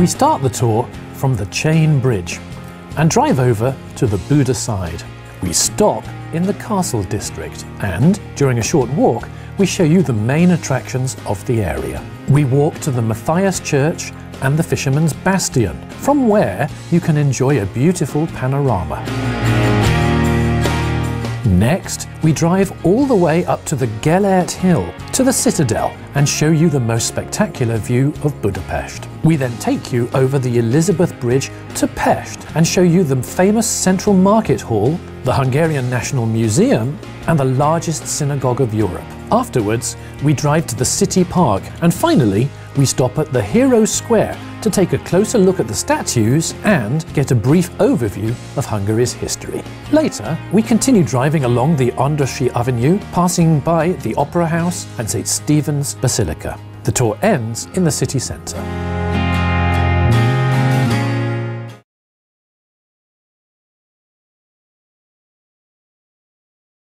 We start the tour from the Chain Bridge and drive over to the Buda side. We stop in the Castle District and, during a short walk, we show you the main attractions of the area. We walk to the Matthias Church and the Fisherman's Bastion, from where you can enjoy a beautiful panorama. Next, we drive all the way up to the Gellért Hill, to the Citadel, and show you the most spectacular view of Budapest. We then take you over the Elizabeth Bridge to Pest and show you the famous Central Market Hall, the Hungarian National Museum, and the largest synagogue of Europe. Afterwards, we drive to the City Park, and finally, we stop at the Heroes Square to take a closer look at the statues and get a brief overview of Hungary's history. Later, we continue driving along the Andrássy Avenue, passing by the Opera House and St. Stephen's Basilica. The tour ends in the city centre.